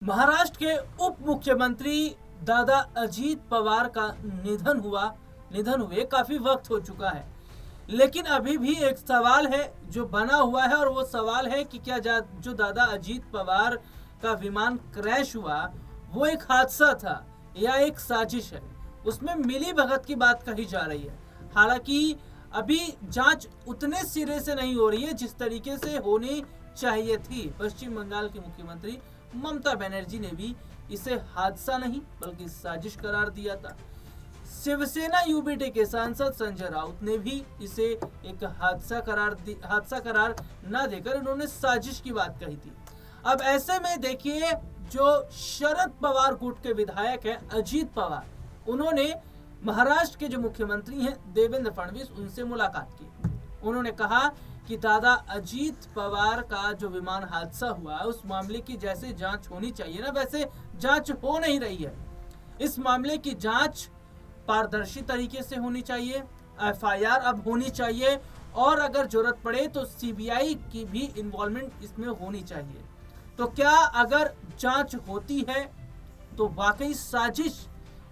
महाराष्ट्र के उप मुख्यमंत्री दादा अजीत पवार का निधन हुए काफी वक्त हो चुका है। लेकिन अभी भी एक सवाल है जो बना हुआ है, और वो सवाल है कि क्या जो दादा अजीत पवार का विमान क्रैश हुआ वो एक हादसा था या एक साजिश है। उसमें मिली भगत की बात कही जा रही है। हालांकि अभी जांच उतने सिरे से नहीं हो रही है जिस तरीके से होनी चाहिए थी। पश्चिम बंगाल की मुख्यमंत्री ममता बनर्जी ने भी इसे हादसा नहीं बल्कि साजिश करार दिया था। शिवसेना यूबीटी के सांसद संजय राउत ने भी इसे एक हादसा करार न देकर उन्होंने साजिश की बात कही थी। अब ऐसे में देखिए, जो शरद पवार गुट के विधायक हैं अजीत पवार, उन्होंने महाराष्ट्र के जो मुख्यमंत्री हैं देवेंद्र फडणवीस, उनसे मुलाकात की। उन्होंने कहा कि दादा अजीत पवार का जो विमान हादसा हुआ उस मामले की जैसे जांच होनी चाहिए ना, वैसे जांच हो नहीं रही है। इस मामले की जांच पारदर्शी तरीके से होनी चाहिए, एफआईआर अब होनी चाहिए, और अगर जरूरत पड़े तो सीबीआई की भी इन्वॉल्वमेंट इसमें होनी चाहिए। तो क्या अगर जांच होती है तो वाकई साजिश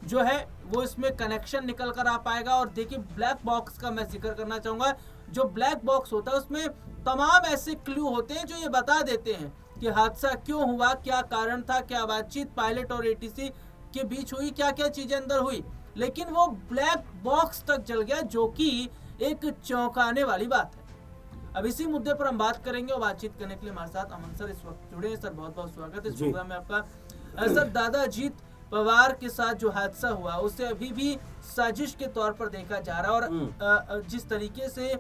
जो है वो इसमें कनेक्शन निकल कर आ पाएगा। और देखिए, ब्लैक बॉक्स का मैं जिक्र करना चाहूंगा। जो ब्लैक बॉक्स होता है उसमें तमाम ऐसे क्लू होते हैं जो ये बता देते हैं कि हादसा क्यों हुआ, क्या कारण था, क्या बातचीत पायलट और एटीसी के बीच हुई, क्या क्या चीजें अंदर हुई। लेकिन वो ब्लैक बॉक्स तक जल गया, जो कि एक चौंकाने वाली बात है। अब इसी मुद्दे पर हम बात करेंगे, और बातचीत करने के लिए हमारे साथ अमन सर इस वक्त जुड़े हैं। सर, बहुत बहुत स्वागत है इस प्रोग्राम में आपका। सर, दादा अजीत पवार के साथ जो हादसा हुआ उसे अभी भी साजिश के तौर पर देखा जा रहा है, और जिस तरीके से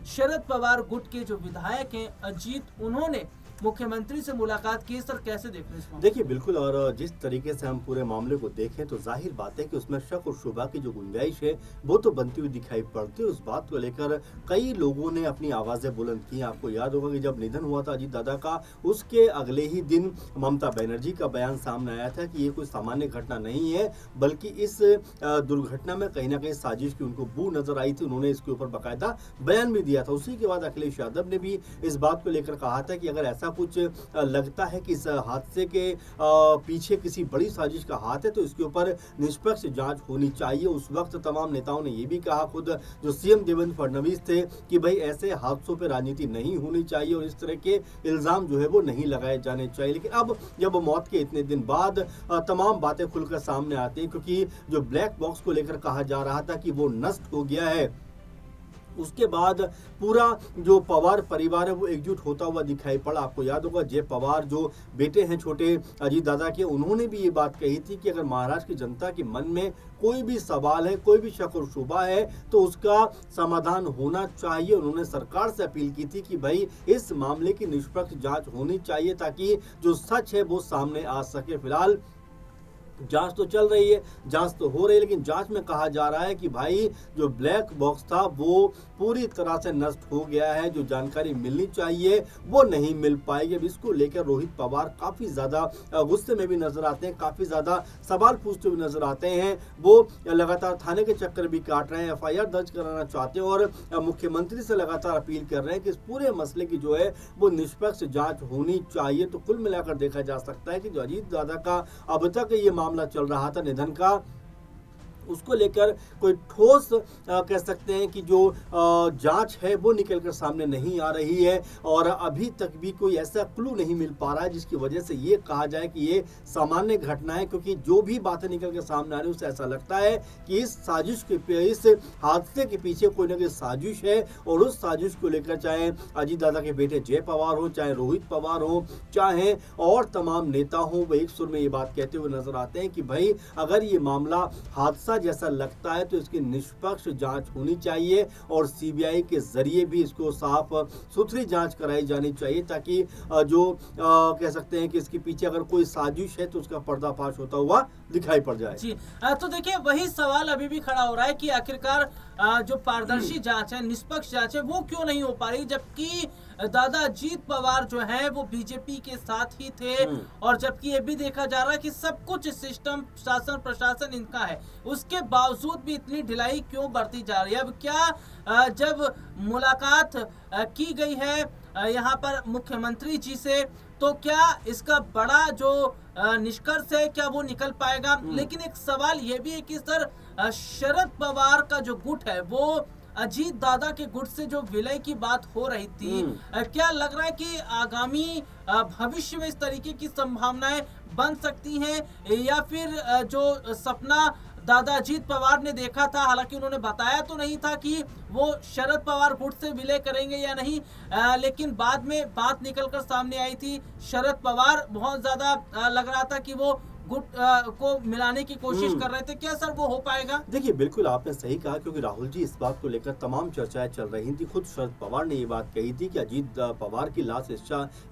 शरद पवार गुट के जो विधायक हैं अजीत, उन्होंने मुख्यमंत्री से मुलाकात की। सर, कैसे देख रहे हैं इसको? देखिए, बिल्कुल, और जिस तरीके से हम पूरे मामले को देखें तो जाहिर बात है कि उसमें शक और शुबा की जो गुंजाइश है वो तो बनती हुई दिखाई पड़ती है। उस बात को लेकर कई लोगों ने अपनी आवाज़ें बुलंद की। आपको याद होगा कि जब निधन हुआ था अजीत दादा का, उसके अगले ही दिन ममता बनर्जी का बयान सामने आया था कि ये कोई सामान्य घटना नहीं है, बल्कि इस दुर्घटना में कहीं ना कहीं साजिश की उनको बू नजर आई थी। उन्होंने इसके ऊपर बाकायदा बयान भी दिया था। उसी के बाद अखिलेश यादव ने भी इस बात को लेकर कहा था कि अगर ऐसा कुछ लगता है कि इस हादसे के पीछे किसी बड़ी साजिश का हाथ है तो इसके ऊपर निष्पक्ष जांच होनी चाहिए। उस वक्त तमाम नेताओं ने यह भी कहा, खुद जो सीएम देवेंद्र फडणवीस थे, कि भाई ऐसे हादसों पर राजनीति नहीं होनी चाहिए और इस तरह के इल्जाम जो है वो नहीं लगाए जाने चाहिए। लेकिन अब जब मौत के इतने दिन बाद तमाम बातें खुलकर सामने आती हैं, क्योंकि जो ब्लैक बॉक्स को लेकर कहा जा रहा था कि वो नष्ट हो गया है, उसके बाद पूरा जो पवार परिवार है वो एकजुट होता हुआ दिखाई पड़ा। आपको याद होगा, जय पवार जो बेटे हैं छोटे अजीत दादा के, उन्होंने भी ये बात कही थी कि अगर महाराष्ट्र की जनता के मन में कोई भी सवाल है, कोई भी शक और शुबा है, तो उसका समाधान होना चाहिए। उन्होंने सरकार से अपील की थी कि भाई इस मामले की निष्पक्ष जांच होनी चाहिए ताकि जो सच है वो सामने आ सके। फिलहाल जांच तो चल रही है, जांच तो हो रही है, लेकिन जांच में कहा जा रहा है कि भाई जो ब्लैक बॉक्स था वो पूरी तरह से नष्ट हो गया है। जो जानकारी मिलनी चाहिए वो नहीं मिल पाएगी। अब इसको लेकर रोहित पवार काफ़ी ज़्यादा गुस्से में भी नजर आते हैं, काफ़ी ज़्यादा सवाल पूछते हुए नजर आते हैं। वो लगातार थाने के चक्कर भी काट रहे हैं, एफआईआर दर्ज कराना चाहते हैं, और मुख्यमंत्री से लगातार अपील कर रहे हैं कि इस पूरे मसले की जो है वो निष्पक्ष जाँच होनी चाहिए। तो कुल मिलाकर देखा जा सकता है कि जो अजीत दादा का अब तक ये मामला चल रहा था निधन का, उसको लेकर कोई ठोस कह सकते हैं कि जो जांच है वो निकलकर सामने नहीं आ रही है, और अभी तक भी कोई ऐसा क्लू नहीं मिल पा रहा है जिसकी वजह से ये कहा जाए कि ये सामान्य घटना है। क्योंकि जो भी बातें निकल कर सामने आ रही है उससे ऐसा लगता है कि इस साजिश के इस हादसे के पीछे कोई ना कोई साजिश है, और उस साजिश को लेकर चाहे अजीत दादा के बेटे जय पवार हो, चाहे रोहित पवार हो, चाहे और तमाम नेता हो, वो एक सुर में ये बात कहते हुए नजर आते हैं कि भाई अगर ये मामला हादसा जैसा लगता है तो इसकी निष्पक्ष जांच होनी चाहिए, और सीबीआई के जरिए भी इसको साफ सुथरी जांच कराई जानी चाहिए, ताकि जो कह सकते हैं कि इसके पीछे अगर कोई साजिश है तो उसका पर्दाफाश होता हुआ दिखाई पड़ जाए। जी, तो देखिए, वही सवाल अभी भी खड़ा हो रहा है कि आखिरकार जो पारदर्शी जांच है, निष्पक्ष जांच है, वो क्यों नहीं हो पा रही, जबकि दादा अजीत पवार जो है वो बीजेपी के साथ ही थे, और जबकि ये भी देखा जा रहा है कि सब कुछ सिस्टम, शासन, प्रशासन इनका है, उसके बावजूद भी इतनी ढिलाई क्यों बरती जा रही है। अब क्या जब मुलाकात की गई है यहाँ पर मुख्यमंत्री जी से, तो क्या इसका बड़ा जो निष्कर्ष है क्या वो निकल पाएगा। लेकिन एक सवाल ये भी है कि सर शरद पवार का जो गुट है वो अजीत दादा के गुट से जो विलय की बात हो रही थी, क्या लग रहा है कि आगामी भविष्य में इस तरीके की संभावनाएं बन सकती हैं, या फिर जो सपना दादा अजीत पवार ने देखा था, हालांकि उन्होंने बताया तो नहीं था कि वो शरद पवार गुट से विलय करेंगे या नहीं, लेकिन बाद में बात निकलकर सामने आई थी। शरद पवार बहुत ज्यादा लग रहा था कि वो गुट को मिलाने की कोशिश कर रहे थे। क्या सर वो हो पाएगा? देखिए बिल्कुल आपने सही कहा, क्योंकि राहुल जी इस बात को लेकर तमाम चर्चाएं चल रही थी। खुद शरद पवार ने ये बात कही थी कि अजीत पवार की लास्ट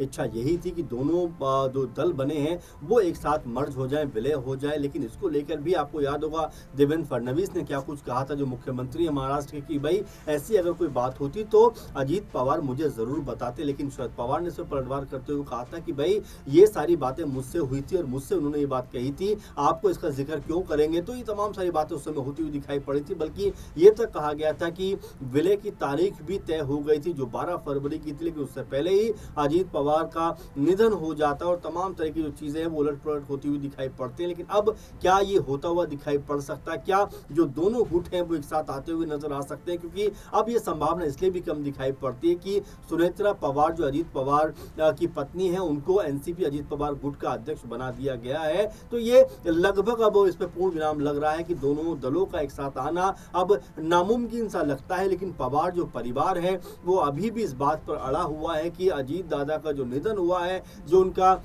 इच्छा यही थी कि दोनों जो दल बने हैं वो एक साथ मर्ज हो जाएं, विलय हो जाए। लेकिन इसको लेकर भी आपको याद होगा देवेंद्र फडणवीस ने क्या कुछ कहा था, जो मुख्यमंत्री है महाराष्ट्र के, कि भाई ऐसी अगर कोई बात होती तो अजीत पवार मुझे जरूर बताते। लेकिन शरद पवार ने इस पर पलटवार करते हुए कहा था कि भाई ये सारी बातें मुझसे हुई थी और मुझसे उन्होंने ये बात कही थी, आपको इसका जिक्र क्यों करेंगे। तो ये तमाम सारी बातें उस समय होती हुई दिखाई पड़ी थी। बल्कि ये तक कहा गया था कि विलय की तारीख भी तय हो गई थी जो 12 फरवरी की थी, लेकिन उससे पहले ही अजीत पवार का निधन हो जाता और तमाम तरह की जो चीजें हैं वो उलट पलट होती हुई दिखाई पड़ती है। लेकिन अब क्या ये होता हुआ दिखाई पड़ सकता है? क्या जो दोनों गुट हैं वो एक साथ आते हुए नजर आ सकते हैं? क्योंकि अब ये संभावना इसलिए भी कम दिखाई पड़ती है कि सुनेत्रा पवार जो अजीत पवार की पत्नी है, उनको एनसीपी अजीत पवार गुट का अध्यक्ष बना दिया गया है। तो ये लगभग अब इस पे पूर्ण विराम लग रहा है कि दोनों दलों का एक साथ आना अब नामुमकिन सा लगता है। लेकिन पवार जो परिवार है वो अभी भी इस बात पर अड़ा हुआ है कि अजीत दादा का जो निधन हुआ है, जो उनका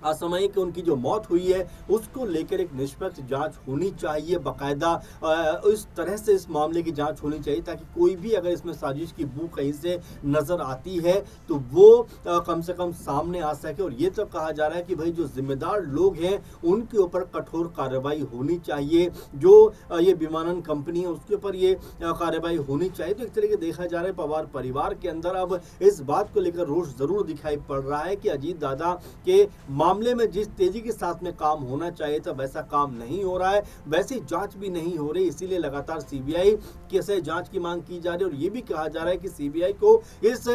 असामयिक उनकी जो मौत हुई है, उसको लेकर एक निष्पक्ष जांच होनी चाहिए। बाकायदा इस तरह से इस मामले की जांच होनी चाहिए ताकि कोई भी अगर इसमें साजिश की बू कहीं से नजर आती है तो वो कम से कम सामने आ सके। और ये तो कहा जा रहा है कि भाई जो जिम्मेदार लोग हैं उनके ऊपर कठोर कार्रवाई होनी चाहिए। जो ये विमानन कंपनी है उसके ऊपर ये कार्रवाई होनी चाहिए। तो एक तरीके देखा जा रहा है पवार परिवार के अंदर अब इस बात को लेकर रोष जरूर दिखाई पड़ रहा है कि अजीत दादा के मामले में जिस तेजी के साथ में काम होना चाहिए था वैसा काम नहीं हो रहा है, वैसी जांच भी नहीं हो रही। इसीलिए लगातार सीबीआई से जांच की मांग की जा रही है। और ये भी कहा जा रहा है कि सीबीआई को इस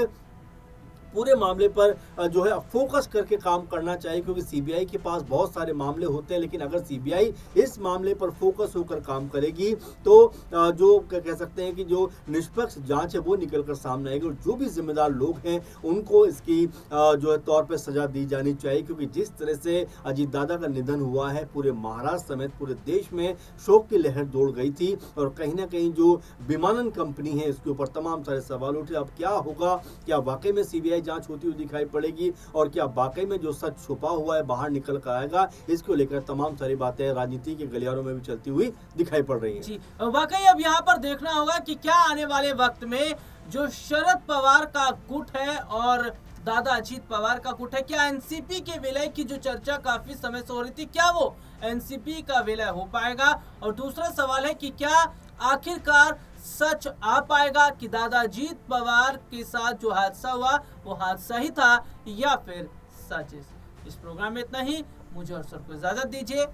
पूरे मामले पर जो है फोकस करके काम करना चाहिए, क्योंकि सीबीआई के पास बहुत सारे मामले होते हैं। लेकिन अगर सीबीआई इस मामले पर फोकस होकर काम करेगी तो जो कह सकते हैं कि जो निष्पक्ष जांच है वो निकलकर सामने आएगी और जो भी जिम्मेदार लोग हैं उनको इसकी जो है तौर पर सजा दी जानी चाहिए। क्योंकि जिस तरह से अजीत दादा का निधन हुआ है, पूरे महाराष्ट्र समेत पूरे देश में शोक की लहर दौड़ गई थी। और कहीं ना कहीं जो विमानन कंपनी है इसके ऊपर तमाम सारे सवाल उठे। अब क्या होगा, क्या वाकई में सीबीआई जांच होती हुई दिखाई पड़ेगी और क्या वाकई में जो सच छुपा हुआ है बाहर निकल कर आएगा, इसको लेकर तमाम सारी बातें राजनीति के गलियारों में भी चलती हुई दिखाई पड़ रही हैं। जी, वाकई अब यहाँ पर देखना होगा कि क्या आने वाले वक्त में जो शरद पवार का गुट है और दादा अजीत पवार का गुट है, क्या एनसीपी के विलय की जो चर्चा काफी समय से हो रही थी, क्या वो एनसीपी का विलय हो पाएगा? और दूसरा सवाल है कि क्या आखिरकार सच आ पाएगा कि दादा अजीत पवार के साथ जो हादसा हुआ वो हादसा ही था या फिर साजिश? इस प्रोग्राम में इतना ही। मुझे और सर को इजाजत दीजिए।